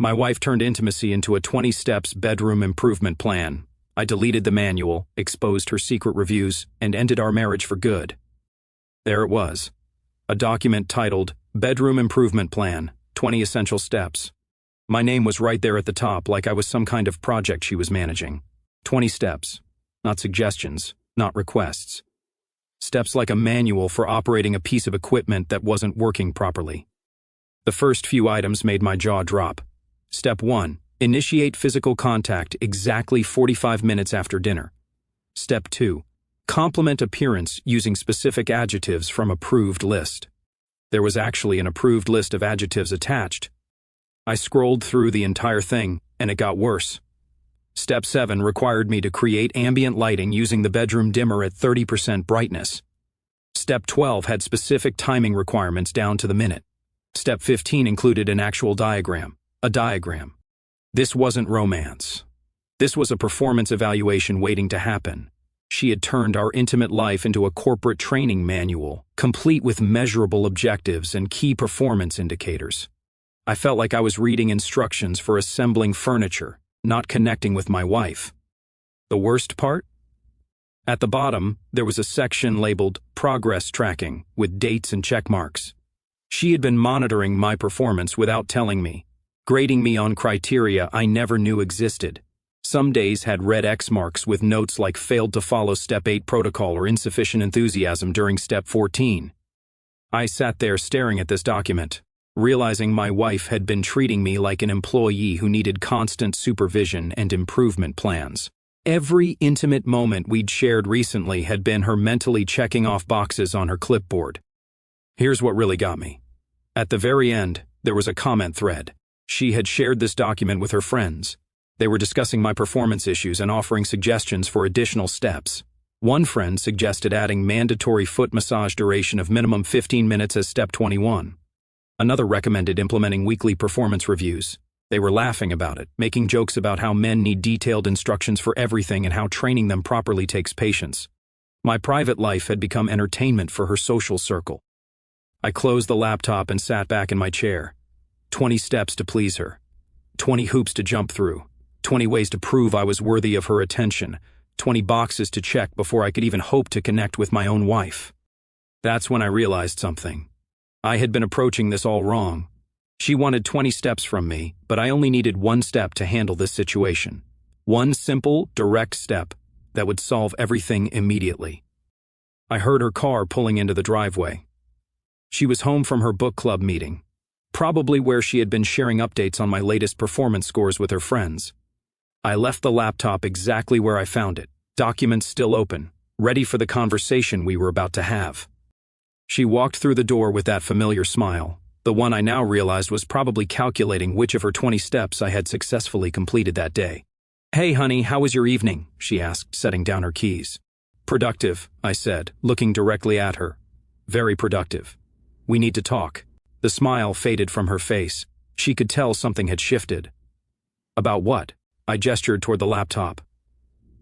My wife turned intimacy into a 20 steps bedroom improvement plan. I deleted the manual, exposed her secret reviews, and ended our marriage for good. There it was. A document titled, Bedroom Improvement Plan, 20 Essential Steps. My name was right there at the top like I was some kind of project she was managing. 20 steps. Not suggestions, not requests. Steps like a manual for operating a piece of equipment that wasn't working properly. The first few items made my jaw drop. Step 1. Initiate physical contact exactly 45 minutes after dinner. Step 2. Compliment appearance using specific adjectives from approved list. There was actually an approved list of adjectives attached. I scrolled through the entire thing, and it got worse. Step 7 required me to create ambient lighting using the bedroom dimmer at 30% brightness. Step 12 had specific timing requirements down to the minute. Step 15 included an actual diagram. A diagram. This wasn't romance. This was a performance evaluation waiting to happen. She had turned our intimate life into a corporate training manual, complete with measurable objectives and key performance indicators. I felt like I was reading instructions for assembling furniture, not connecting with my wife. The worst part? At the bottom, there was a section labeled Progress Tracking with dates and check marks. She had been monitoring my performance without telling me, grading me on criteria I never knew existed. Some days had red X marks with notes like failed to follow Step 8 protocol or insufficient enthusiasm during Step 14. I sat there staring at this document, realizing my wife had been treating me like an employee who needed constant supervision and improvement plans. Every intimate moment we'd shared recently had been her mentally checking off boxes on her clipboard. Here's what really got me. At the very end, there was a comment thread. She had shared this document with her friends. They were discussing my performance issues and offering suggestions for additional steps. One friend suggested adding mandatory foot massage duration of minimum 15 minutes as Step 21. Another recommended implementing weekly performance reviews. They were laughing about it, making jokes about how men need detailed instructions for everything and how training them properly takes patience. My private life had become entertainment for her social circle. I closed the laptop and sat back in my chair. 20 steps to please her. 20 hoops to jump through. 20 ways to prove I was worthy of her attention. 20 boxes to check before I could even hope to connect with my own wife. That's when I realized something. I had been approaching this all wrong. She wanted 20 steps from me, but I only needed one step to handle this situation. One simple, direct step that would solve everything immediately. I heard her car pulling into the driveway. She was home from her book club meeting, probably where she had been sharing updates on my latest performance scores with her friends. I left the laptop exactly where I found it, documents still open, ready for the conversation we were about to have. She walked through the door with that familiar smile, the one I now realized was probably calculating which of her 20 steps I had successfully completed that day. "Hey honey, how was your evening?" she asked, setting down her keys. "Productive," I said, looking directly at her. "Very productive. We need to talk." The smile faded from her face. She could tell something had shifted. "About what?" I gestured toward the laptop.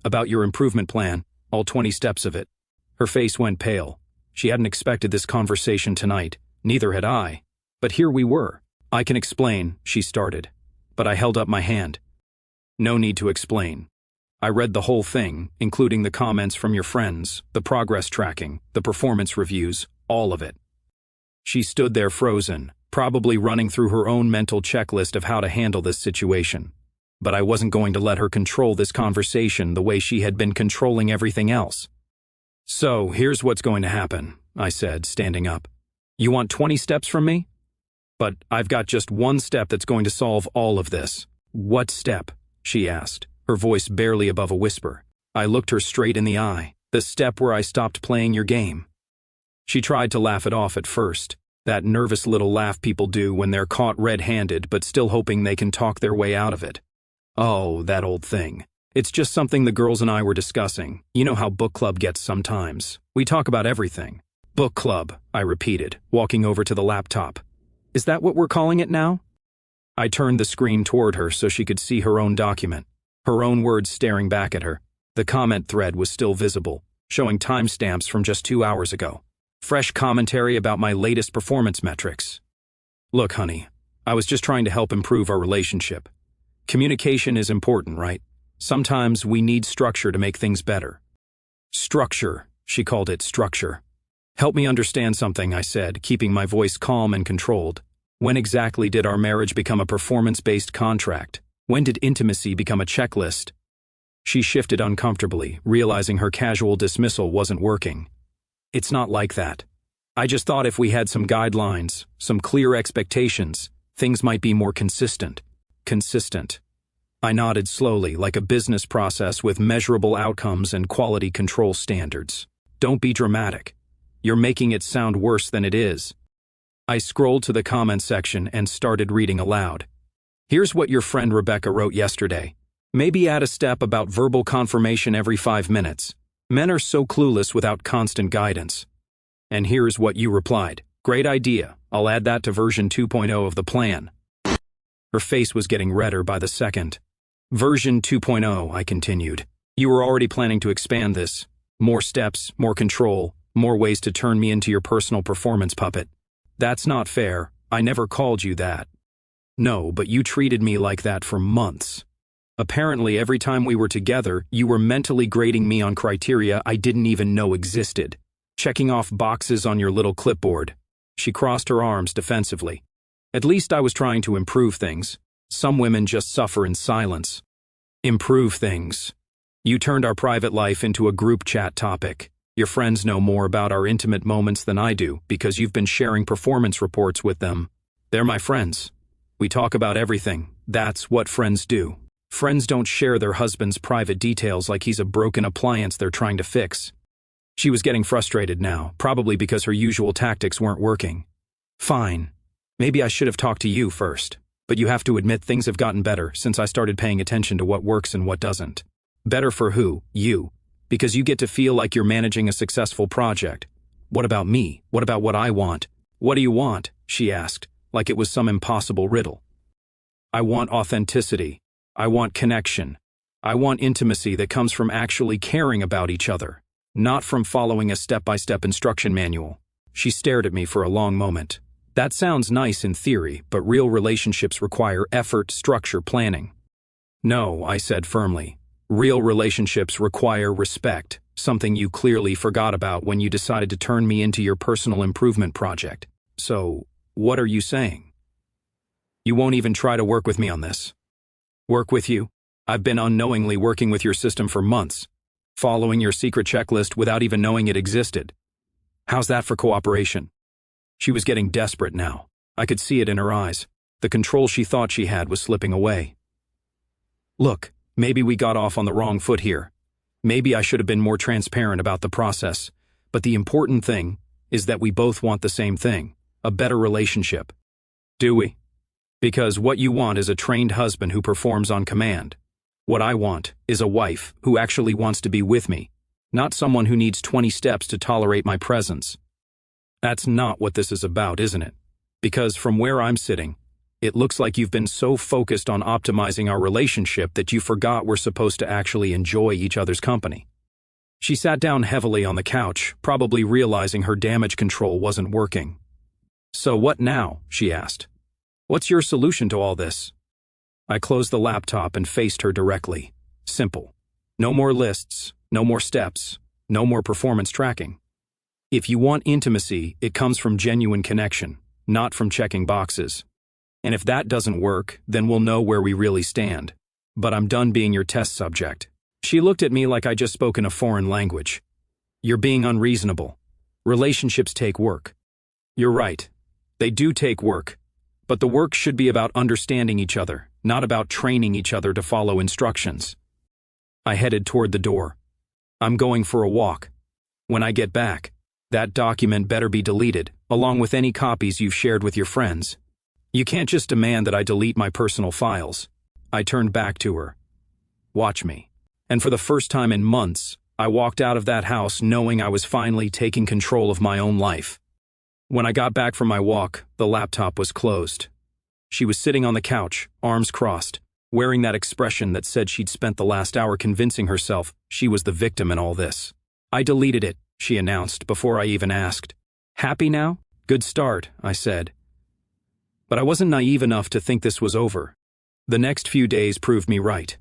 "About your improvement plan, all 20 steps of it." Her face went pale. She hadn't expected this conversation tonight, neither had I. But here we were. "I can explain," she started, but I held up my hand. "No need to explain. I read the whole thing, including the comments from your friends, the progress tracking, the performance reviews, all of it." She stood there frozen, probably running through her own mental checklist of how to handle this situation. But I wasn't going to let her control this conversation the way she had been controlling everything else. "So, here's what's going to happen," I said, standing up. "You want 20 steps from me? But I've got just one step that's going to solve all of this." "What step?" she asked, her voice barely above a whisper. I looked her straight in the eye. "The step where I stopped playing your game." She tried to laugh it off at first, that nervous little laugh people do when they're caught red-handed but still hoping they can talk their way out of it. "Oh, that old thing. It's just something the girls and I were discussing. You know how book club gets sometimes. We talk about everything." "Book club," I repeated, walking over to the laptop. "Is that what we're calling it now?" I turned the screen toward her so she could see her own document, her own words staring back at her. The comment thread was still visible, showing timestamps from just 2 hours ago. Fresh commentary about my latest performance metrics. "Look, honey, I was just trying to help improve our relationship. Communication is important, right? Sometimes we need structure to make things better. Structure, she called it structure. Help me understand something, I said, keeping my voice calm and controlled. When exactly did our marriage become a performance-based contract? When did intimacy become a checklist? She shifted uncomfortably, realizing her casual dismissal wasn't working. It's not like that. I just thought if we had some guidelines, some clear expectations, things might be more consistent. Consistent. I nodded slowly, like a business process with measurable outcomes and quality control standards. Don't be dramatic. You're making it sound worse than it is. I scrolled to the comment section and started reading aloud. Here's what your friend Rebecca wrote yesterday. Maybe add a step about verbal confirmation every 5 minutes. Men are so clueless without constant guidance. And here's what you replied. Great idea. I'll add that to version 2.0 of the plan. Her face was getting redder by the second. Version 2.0, I continued. You were already planning to expand this. More steps, more control, more ways to turn me into your personal performance puppet. That's not fair. I never called you that. No, but you treated me like that for months. Apparently, every time we were together, you were mentally grading me on criteria I didn't even know existed. Checking off boxes on your little clipboard. She crossed her arms defensively. At least I was trying to improve things. Some women just suffer in silence. Improve things. You turned our private life into a group chat topic. Your friends know more about our intimate moments than I do because you've been sharing performance reports with them. They're my friends. We talk about everything. That's what friends do. Friends don't share their husband's private details like he's a broken appliance they're trying to fix. She was getting frustrated now, probably because her usual tactics weren't working. Fine. Maybe I should have talked to you first. But you have to admit things have gotten better since I started paying attention to what works and what doesn't. Better for who? You. Because you get to feel like you're managing a successful project. What about me? What about what I want? What do you want? She asked, like it was some impossible riddle. I want authenticity. I want connection. I want intimacy that comes from actually caring about each other, not from following a step-by-step instruction manual. She stared at me for a long moment. That sounds nice in theory, but real relationships require effort, structure, planning. No, I said firmly. Real relationships require respect, something you clearly forgot about when you decided to turn me into your personal improvement project. So, what are you saying? You won't even try to work with me on this. Work with you? I've been unknowingly working with your system for months, following your secret checklist without even knowing it existed. How's that for cooperation? She was getting desperate now. I could see it in her eyes. The control she thought she had was slipping away. Look, maybe we got off on the wrong foot here. Maybe I should have been more transparent about the process. But the important thing is that we both want the same thing, a better relationship. Do we? Because what you want is a trained husband who performs on command. What I want is a wife who actually wants to be with me, not someone who needs 20 steps to tolerate my presence. That's not what this is about, isn't it? Because from where I'm sitting, it looks like you've been so focused on optimizing our relationship that you forgot we're supposed to actually enjoy each other's company. She sat down heavily on the couch, probably realizing her damage control wasn't working. So what now? She asked. What's your solution to all this? I closed the laptop and faced her directly. Simple. No more lists, no more steps, no more performance tracking. If you want intimacy, it comes from genuine connection, not from checking boxes. And if that doesn't work, then we'll know where we really stand. But I'm done being your test subject. She looked at me like I just spoken a foreign language. You're being unreasonable. Relationships take work. You're right. They do take work. But the work should be about understanding each other, not about training each other to follow instructions. I headed toward the door. I'm going for a walk. When I get back, that document better be deleted, along with any copies you've shared with your friends. You can't just demand that I delete my personal files. I turned back to her. Watch me. And for the first time in months, I walked out of that house knowing I was finally taking control of my own life. When I got back from my walk, the laptop was closed. She was sitting on the couch, arms crossed, wearing that expression that said she'd spent the last hour convincing herself she was the victim in all this. I deleted it, she announced before I even asked. Happy now? Good start, I said. But I wasn't naive enough to think this was over. The next few days proved me right.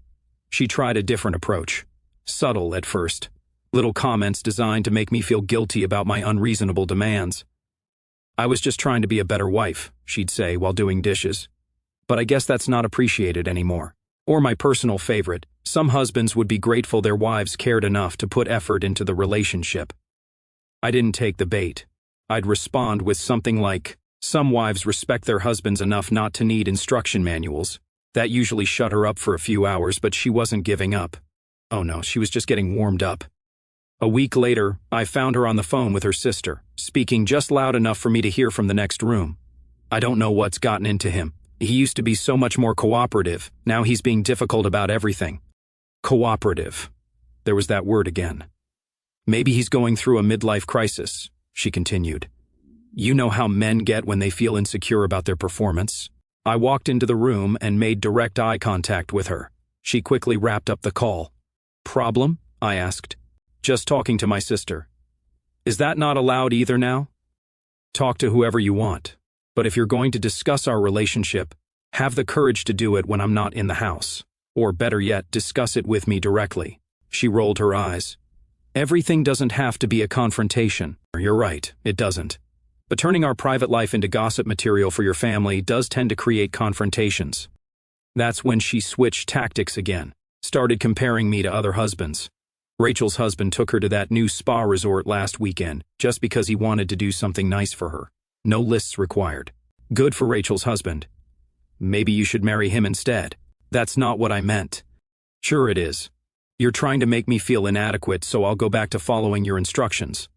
She tried a different approach. Subtle at first. Little comments designed to make me feel guilty about my unreasonable demands. "I was just trying to be a better wife," she'd say while doing dishes. But I guess that's not appreciated anymore. Or my personal favorite, some husbands would be grateful their wives cared enough to put effort into the relationship. I didn't take the bait. I'd respond with something like, "Some wives respect their husbands enough not to need instruction manuals." That usually shut her up for a few hours, but she wasn't giving up. Oh no, she was just getting warmed up. A week later, I found her on the phone with her sister, speaking just loud enough for me to hear from the next room. I don't know what's gotten into him. He used to be so much more cooperative. Now he's being difficult about everything. Cooperative. There was that word again. "Maybe he's going through a midlife crisis," she continued. "You know how men get when they feel insecure about their performance." I walked into the room and made direct eye contact with her. She quickly wrapped up the call. "Problem?" I asked. "Just talking to my sister." "Is that not allowed either now?" "Talk to whoever you want. But if you're going to discuss our relationship, have the courage to do it when I'm not in the house. Or better yet, discuss it with me directly." She rolled her eyes. "Everything doesn't have to be a confrontation." "You're right, it doesn't. But turning our private life into gossip material for your family does tend to create confrontations." That's when she switched tactics again, started comparing me to other husbands. Rachel's husband took her to that new spa resort last weekend just because he wanted to do something nice for her. No lists required. Good for Rachel's husband. Maybe you should marry him instead. That's not what I meant. Sure it is. You're trying to make me feel inadequate, so I'll go back to following your instructions.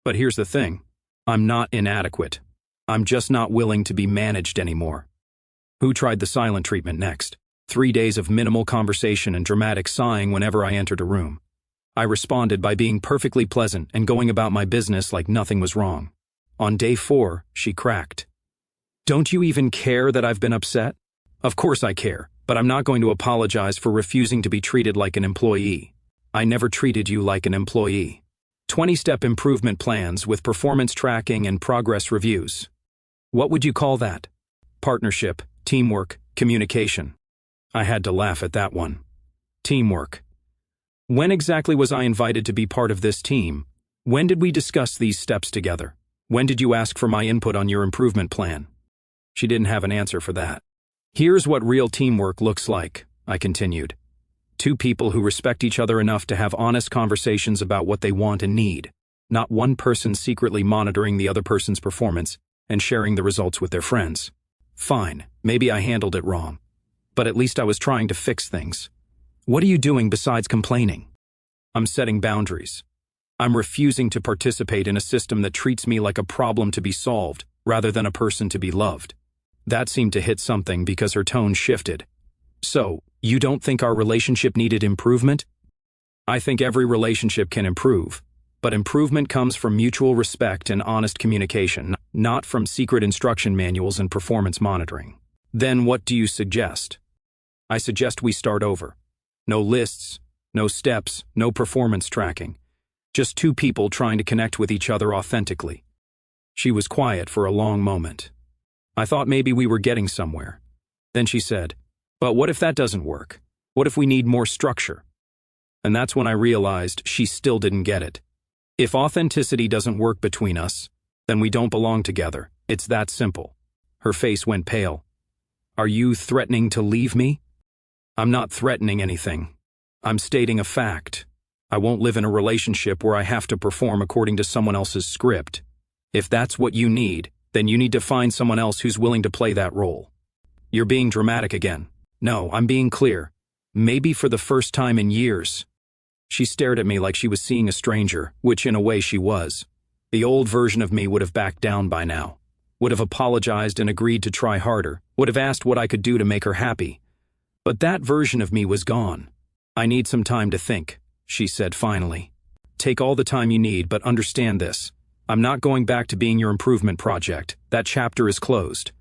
But here's the thing. I'm not inadequate. I'm just not willing to be managed anymore. Who tried the silent treatment next? 3 days of minimal conversation and dramatic sighing whenever I entered a room. I responded by being perfectly pleasant and going about my business like nothing was wrong. On day 4, she cracked. "Don't you even care that I've been upset?" "Of course I care, but I'm not going to apologize for refusing to be treated like an employee. I never treated you like an employee." 20-step improvement plans with performance tracking and progress reviews. What would you call that? Partnership, teamwork, communication. I had to laugh at that one. Teamwork. When exactly was I invited to be part of this team? When did we discuss these steps together? When did you ask for my input on your improvement plan? She didn't have an answer for that. "Here's what real teamwork looks like," I continued. "Two people who respect each other enough to have honest conversations about what they want and need. Not one person secretly monitoring the other person's performance and sharing the results with their friends. Fine, maybe I handled it wrong. But at least I was trying to fix things. What are you doing besides complaining?" "I'm setting boundaries. I'm refusing to participate in a system that treats me like a problem to be solved rather than a person to be loved." That seemed to hit something because her tone shifted. "So, you don't think our relationship needed improvement?" "I think every relationship can improve, but improvement comes from mutual respect and honest communication, not from secret instruction manuals and performance monitoring." "Then what do you suggest?" "I suggest we start over. No lists, no steps, no performance tracking. Just two people trying to connect with each other authentically." She was quiet for a long moment. I thought maybe we were getting somewhere. Then she said, "But what if that doesn't work? What if we need more structure?" And that's when I realized she still didn't get it. If authenticity doesn't work between us, then we don't belong together. It's that simple. Her face went pale. "Are you threatening to leave me?" "I'm not threatening anything. I'm stating a fact. I won't live in a relationship where I have to perform according to someone else's script. If that's what you need, then you need to find someone else who's willing to play that role." "You're being dramatic again." "No, I'm being clear. Maybe for the first time in years." She stared at me like she was seeing a stranger, which in a way she was. The old version of me would have backed down by now, would have apologized and agreed to try harder, would have asked what I could do to make her happy. But that version of me was gone. "I need some time to think," she said finally. "Take all the time you need, but understand this. I'm not going back to being your improvement project. That chapter is closed."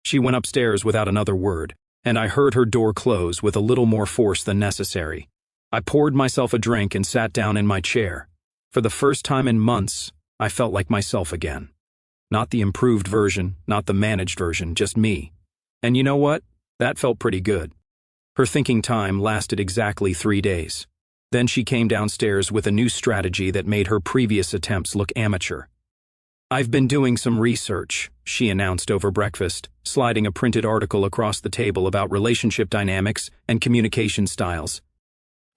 She went upstairs without another word, and I heard her door close with a little more force than necessary. I poured myself a drink and sat down in my chair. For the first time in months, I felt like myself again. Not the improved version, not the managed version, just me. And you know what? That felt pretty good. Her thinking time lasted exactly 3 days. Then she came downstairs with a new strategy that made her previous attempts look amateur. "I've been doing some research," she announced over breakfast, sliding a printed article across the table about relationship dynamics and communication styles.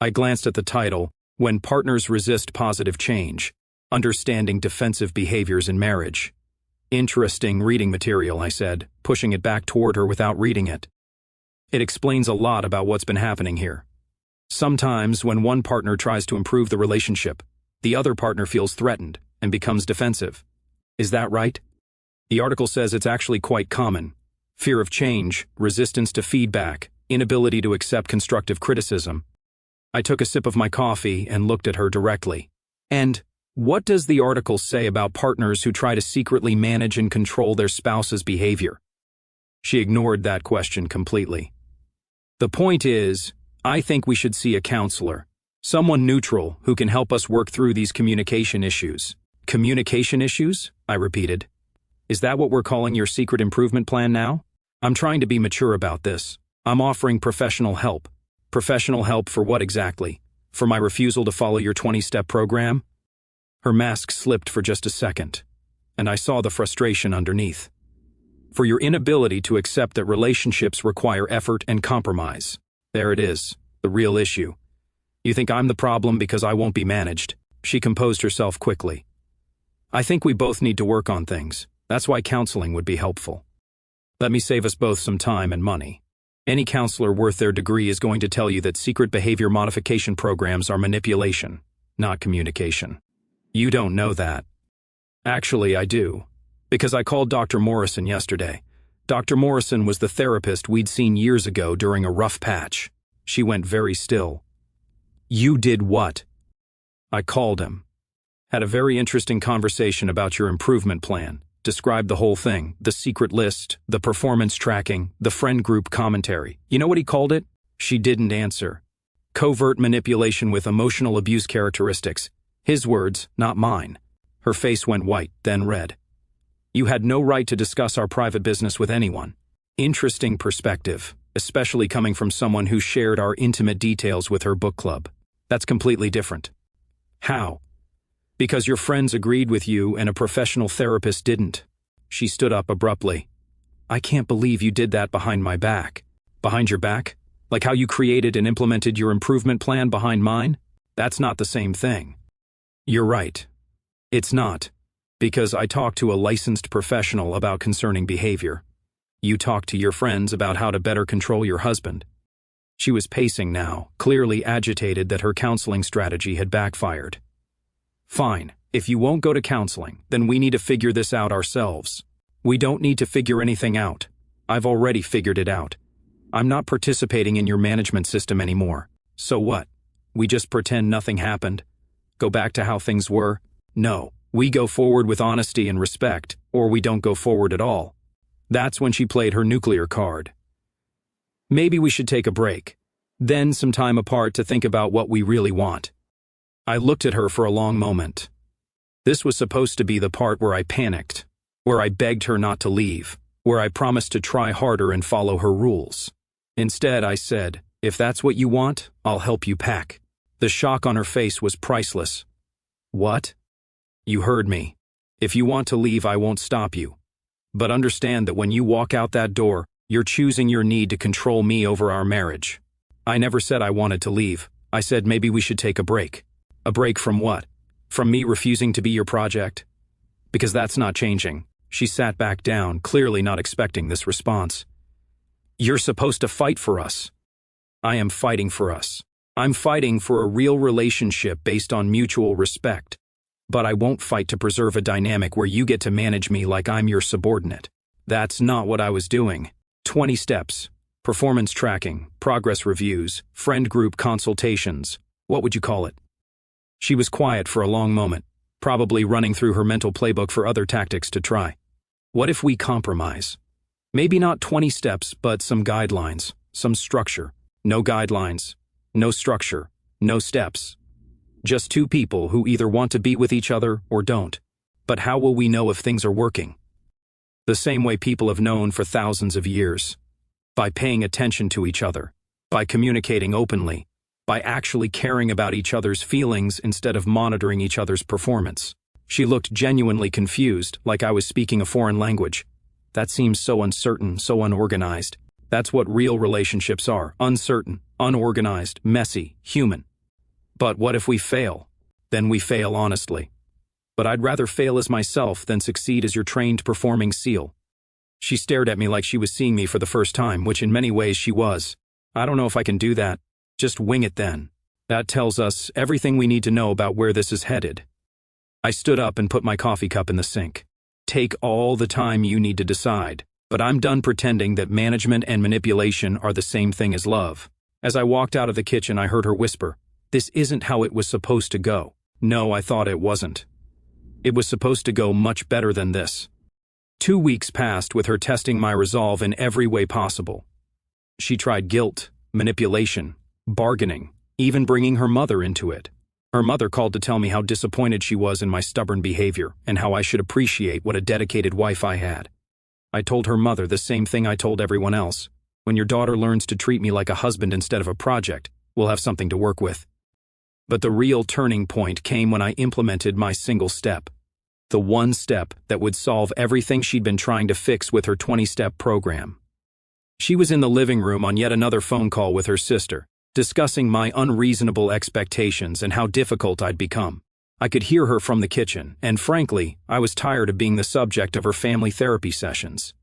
I glanced at the title, "When Partners Resist Positive Change: Understanding Defensive Behaviors in Marriage." "Interesting reading material," I said, pushing it back toward her without reading it. "It explains a lot about what's been happening here. Sometimes when one partner tries to improve the relationship, the other partner feels threatened and becomes defensive. Is that right?" The article says it's actually quite common. Fear of change, resistance to feedback, inability to accept constructive criticism. I took a sip of my coffee and looked at her directly. "And what does the article say about partners who try to secretly manage and control their spouse's behavior?" She ignored that question completely. "The point is, I think we should see a counselor, someone neutral who can help us work through these communication issues." "Communication issues?" I repeated. "Is that what we're calling your secret improvement plan now?" "I'm trying to be mature about this. I'm offering professional help." "Professional help for what exactly? For my refusal to follow your 20-step program?" Her mask slipped for just a second, and I saw the frustration underneath. "For your inability to accept that relationships require effort and compromise. There it is, the real issue. You think I'm the problem because I won't be managed." She composed herself quickly. "I think we both need to work on things. That's why counseling would be helpful. Let me save us both some time and money. Any counselor worth their degree is going to tell you that secret behavior modification programs are manipulation, not communication. You don't know that." "Actually, I do. Because I called Dr. Morrison yesterday. Dr. Morrison was the therapist we'd seen years ago during a rough patch." She went very still. "You did what?" "I called him. Had a very interesting conversation about your improvement plan. Described the whole thing, the secret list, the performance tracking, the friend group commentary. You know what he called it?" She didn't answer. "Covert manipulation with emotional abuse characteristics. His words, not mine." Her face went white, then red. "You had no right to discuss our private business with anyone." Interesting perspective, especially coming from someone who shared our intimate details with her book club. That's completely different. "How?" "Because your friends agreed with you and a professional therapist didn't." She stood up abruptly. "I can't believe you did that behind my back." "Behind your back? Like how you created and implemented your improvement plan behind mine? That's not the same thing." "You're right. It's not. Because I talked to a licensed professional about concerning behavior. You talked to your friends about how to better control your husband." She was pacing now, clearly agitated that her counseling strategy had backfired. "Fine, if you won't go to counseling, then we need to figure this out ourselves." "We don't need to figure anything out. I've already figured it out. I'm not participating in your management system anymore. So what? We just pretend nothing happened? Go back to how things were? No, we go forward with honesty and respect, or we don't go forward at all." That's when she played her nuclear card. "Maybe we should take a break. Then some time apart to think about what we really want." I looked at her for a long moment. This was supposed to be the part where I panicked, where I begged her not to leave, where I promised to try harder and follow her rules. Instead, I said, "If that's what you want, I'll help you pack." The shock on her face was priceless. "What?" "You heard me. If you want to leave, I won't stop you. But understand that when you walk out that door, you're choosing your need to control me over our marriage." I never said I wanted to leave. I said maybe we should take a break. A break from what? From me refusing to be your project? Because that's not changing. She sat back down, clearly not expecting this response. "You're supposed to fight for us." "I am fighting for us. I'm fighting for a real relationship based on mutual respect. But I won't fight to preserve a dynamic where you get to manage me like I'm your subordinate. That's not what I was doing. 20 steps, performance tracking, progress reviews, friend group consultations. What would you call it?" She was quiet for a long moment, probably running through her mental playbook for other tactics to try. "What if we compromise? Maybe not 20 steps, but some guidelines, some structure. No guidelines, no structure, no steps. Just two people who either want to be with each other or don't. But how will we know if things are working? The same way people have known for thousands of years. By paying attention to each other. By communicating openly. By actually caring about each other's feelings instead of monitoring each other's performance. She looked genuinely confused, like I was speaking a foreign language. That seems so uncertain, so unorganized. That's what real relationships are: uncertain, unorganized, messy, human. But what if we fail? Then we fail honestly. But I'd rather fail as myself than succeed as your trained performing SEAL. She stared at me like she was seeing me for the first time, which in many ways she was. I don't know if I can do that. Just wing it then. That tells us everything we need to know about where this is headed. I stood up and put my coffee cup in the sink. Take all the time you need to decide, but I'm done pretending that management and manipulation are the same thing as love. As I walked out of the kitchen, I heard her whisper, "This isn't how it was supposed to go." No, I thought it wasn't. It was supposed to go much better than this. 2 weeks passed with her testing my resolve in every way possible. She tried guilt, manipulation, bargaining, even bringing her mother into it. Her mother called to tell me how disappointed she was in my stubborn behavior and how I should appreciate what a dedicated wife I had. I told her mother the same thing I told everyone else. When your daughter learns to treat me like a husband instead of a project, we'll have something to work with. But the real turning point came when I implemented my single step. The one step that would solve everything she'd been trying to fix with her 20-step program. She was in the living room on yet another phone call with her sister, discussing my unreasonable expectations and how difficult I'd become. I could hear her from the kitchen, and frankly, I was tired of being the subject of her family therapy sessions.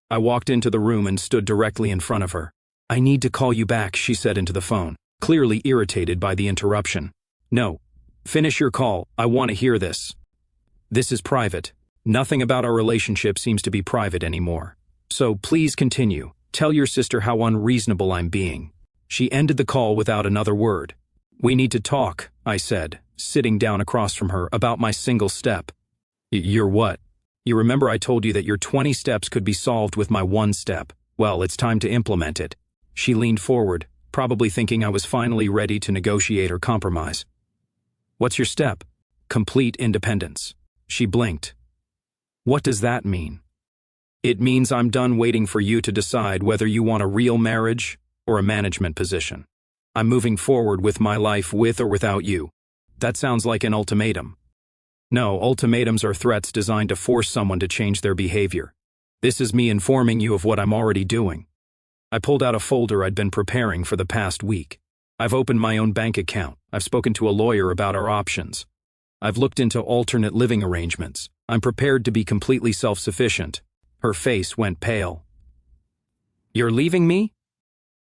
I walked into the room and stood directly in front of her. "I need to call you back," she said into the phone, clearly irritated by the interruption. "No. Finish your call. I want to hear this. This is private. Nothing about our relationship seems to be private anymore. So please continue. Tell your sister how unreasonable I'm being." She ended the call without another word. "We need to talk," I said, sitting down across from her, "about my single step." "Your what? You remember I told you that your 20 steps could be solved with my one step? Well, it's time to implement it." She leaned forward, probably thinking I was finally ready to negotiate or compromise. "What's your step?" "Complete independence." She blinked. "What does that mean?" "It means I'm done waiting for you to decide whether you want a real marriage or a management position. I'm moving forward with my life with or without you." That sounds like an ultimatum. No, ultimatums are threats designed to force someone to change their behavior. This is me informing you of what I'm already doing. I pulled out a folder I'd been preparing for the past week. I've opened my own bank account. I've spoken to a lawyer about our options. I've looked into alternate living arrangements. I'm prepared to be completely self-sufficient. Her face went pale. "You're leaving me?"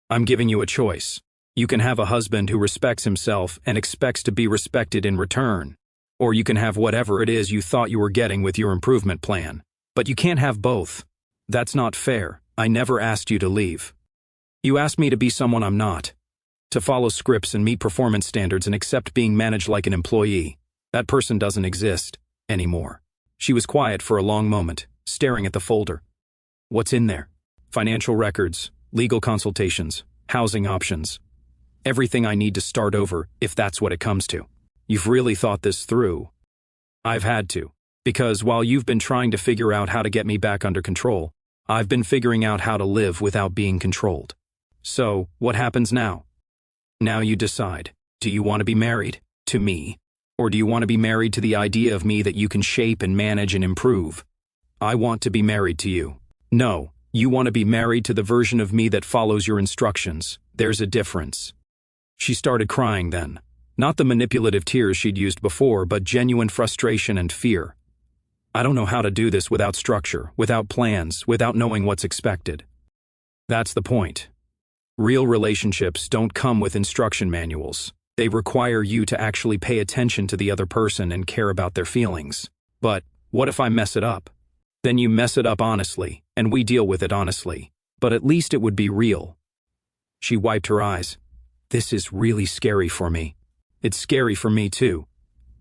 "I'm giving you a choice. You can have a husband who respects himself and expects to be respected in return. Or you can have whatever it is you thought you were getting with your improvement plan. But you can't have both. That's not fair. I never asked you to leave. You asked me to be someone I'm not. To follow scripts and meet performance standards and accept being managed like an employee. That person doesn't exist anymore." She was quiet for a long moment, staring at the folder. "What's in there?" "Financial records, legal consultations, housing options. Everything I need to start over, if that's what it comes to." "You've really thought this through." "I've had to. Because while you've been trying to figure out how to get me back under control, I've been figuring out how to live without being controlled. So, what happens now?" "Now you decide. Do you want to be married to me? Or do you want to be married to the idea of me that you can shape and manage and improve?" "I want to be married to you." "No, you want to be married to the version of me that follows your instructions. There's a difference." She started crying then. Not the manipulative tears she'd used before, but genuine frustration and fear. "I don't know how to do this without structure, without plans, without knowing what's expected." That's the point. Real relationships don't come with instruction manuals. They require you to actually pay attention to the other person and care about their feelings. But what if I mess it up? Then you mess it up honestly, and we deal with it honestly. But at least it would be real. She wiped her eyes. "This is really scary for me." "It's scary for me too.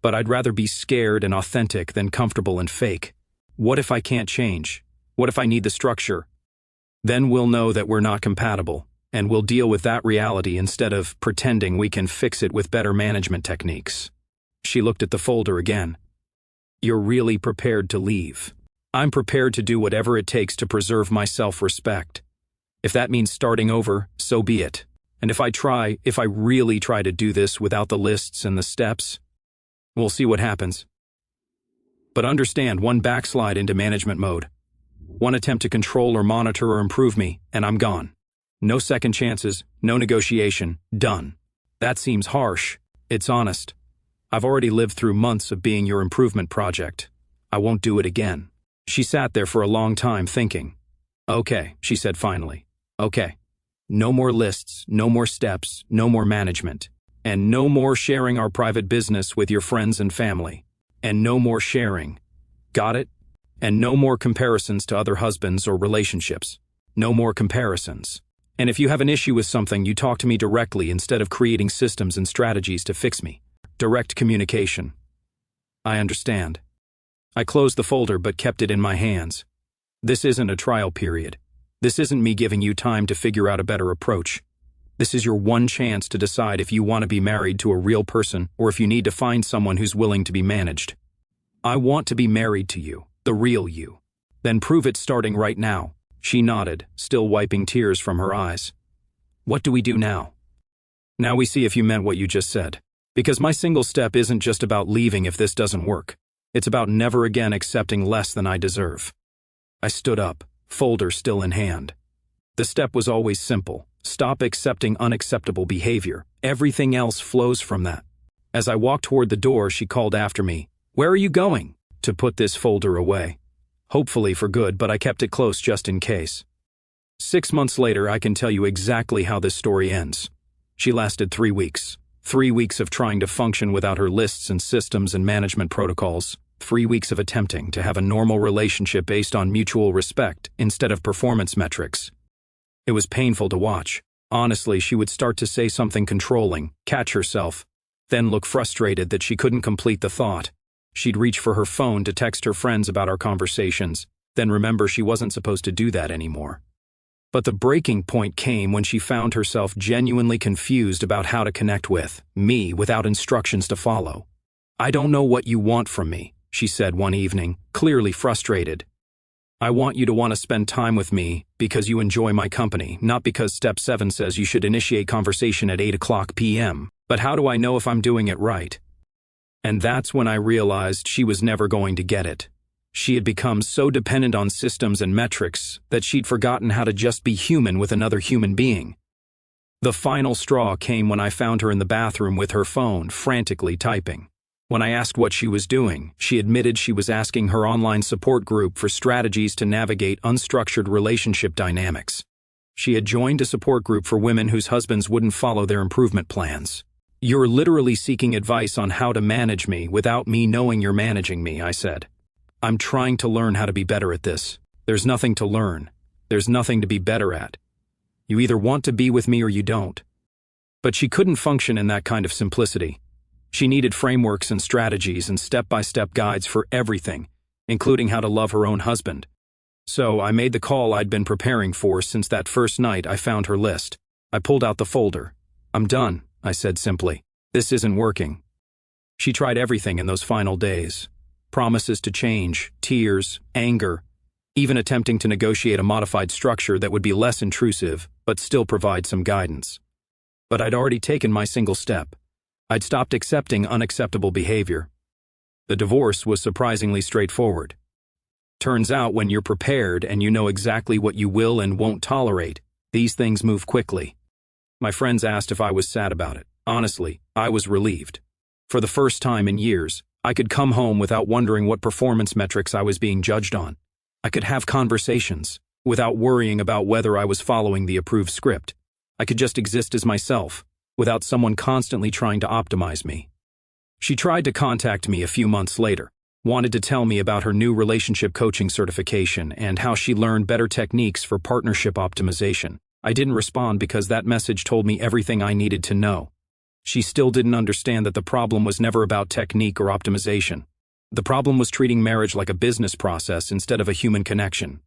But I'd rather be scared and authentic than comfortable and fake. What if I can't change? What if I need the structure? Then we'll know that we're not compatible. And we'll deal with that reality instead of pretending we can fix it with better management techniques." She looked at the folder again. "You're really prepared to leave?" I'm prepared to do whatever it takes to preserve my self-respect. If that means starting over, so be it. And if I really try to do this without the lists and the steps, we'll see what happens. But understand, one backslide into management mode, one attempt to control or monitor or improve me, and I'm gone. No second chances, no negotiation, done. That seems harsh. It's honest. I've already lived through months of being your improvement project. I won't do it again. She sat there for a long time thinking. Okay, she said finally. Okay. No more lists, no more steps, no more management. And no more sharing our private business with your friends and family. And no more sharing. Got it? And no more comparisons to other husbands or relationships. No more comparisons. And if you have an issue with something, you talk to me directly instead of creating systems and strategies to fix me. Direct communication. I understand. I closed the folder but kept it in my hands. This isn't a trial period. This isn't me giving you time to figure out a better approach. This is your one chance to decide if you want to be married to a real person or if you need to find someone who's willing to be managed. I want to be married to you, the real you. Then prove it starting right now. She nodded, still wiping tears from her eyes. What do we do now? Now we see if you meant what you just said. Because my single step isn't just about leaving if this doesn't work. It's about never again accepting less than I deserve. I stood up, folder still in hand. The step was always simple. Stop accepting unacceptable behavior. Everything else flows from that. As I walked toward the door, she called after me. Where are you going? To put this folder away. Hopefully for good, but I kept it close just in case. 6 months later, I can tell you exactly how this story ends. She lasted 3 weeks. 3 weeks of trying to function without her lists and systems and management protocols. 3 weeks of attempting to have a normal relationship based on mutual respect instead of performance metrics. It was painful to watch. Honestly, she would start to say something controlling, catch herself, then look frustrated that she couldn't complete the thought. She'd reach for her phone to text her friends about our conversations, then remember she wasn't supposed to do that anymore. But the breaking point came when she found herself genuinely confused about how to connect with me without instructions to follow. I don't know what you want from me, she said one evening, clearly frustrated. I want you to want to spend time with me because you enjoy my company, not because Step 7 says you should initiate conversation at 8:00 p.m. But how do I know if I'm doing it right? And that's when I realized she was never going to get it. She had become so dependent on systems and metrics that she'd forgotten how to just be human with another human being. The final straw came when I found her in the bathroom with her phone, frantically typing. When I asked what she was doing, she admitted she was asking her online support group for strategies to navigate unstructured relationship dynamics. She had joined a support group for women whose husbands wouldn't follow their improvement plans. You're literally seeking advice on how to manage me without me knowing you're managing me, I said. I'm trying to learn how to be better at this. There's nothing to learn. There's nothing to be better at. You either want to be with me or you don't. But she couldn't function in that kind of simplicity. She needed frameworks and strategies and step-by-step guides for everything, including how to love her own husband. So I made the call I'd been preparing for since that first night I found her list. I pulled out the folder. I'm done, I said simply. This isn't working. She tried everything in those final days. Promises to change, tears, anger, even attempting to negotiate a modified structure that would be less intrusive, but still provide some guidance. But I'd already taken my single step. I'd stopped accepting unacceptable behavior. The divorce was surprisingly straightforward. Turns out when you're prepared and you know exactly what you will and won't tolerate, these things move quickly. My friends asked if I was sad about it. Honestly, I was relieved. For the first time in years, I could come home without wondering what performance metrics I was being judged on. I could have conversations without worrying about whether I was following the approved script. I could just exist as myself, without someone constantly trying to optimize me. She tried to contact me a few months later, wanted to tell me about her new relationship coaching certification and how she learned better techniques for partnership optimization. I didn't respond because that message told me everything I needed to know. She still didn't understand that the problem was never about technique or optimization. The problem was treating marriage like a business process instead of a human connection.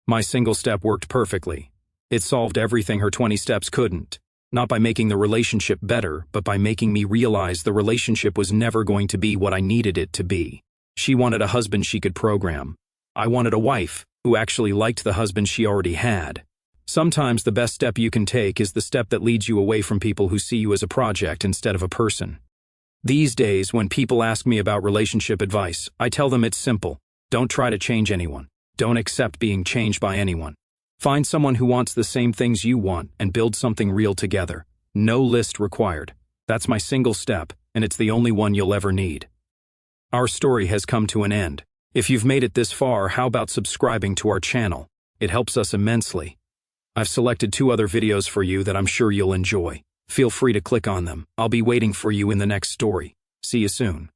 My single step worked perfectly. It solved everything her 20 steps couldn't. Not by making the relationship better, but by making me realize the relationship was never going to be what I needed it to be. She wanted a husband she could program. I wanted a wife who actually liked the husband she already had. Sometimes the best step you can take is the step that leads you away from people who see you as a project instead of a person. These days, when people ask me about relationship advice, I tell them it's simple. Don't try to change anyone. Don't accept being changed by anyone. Find someone who wants the same things you want and build something real together. No list required. That's my single step, and it's the only one you'll ever need. Our story has come to an end. If you've made it this far, how about subscribing to our channel? It helps us immensely. I've selected 2 other videos for you that I'm sure you'll enjoy. Feel free to click on them. I'll be waiting for you in the next story. See you soon.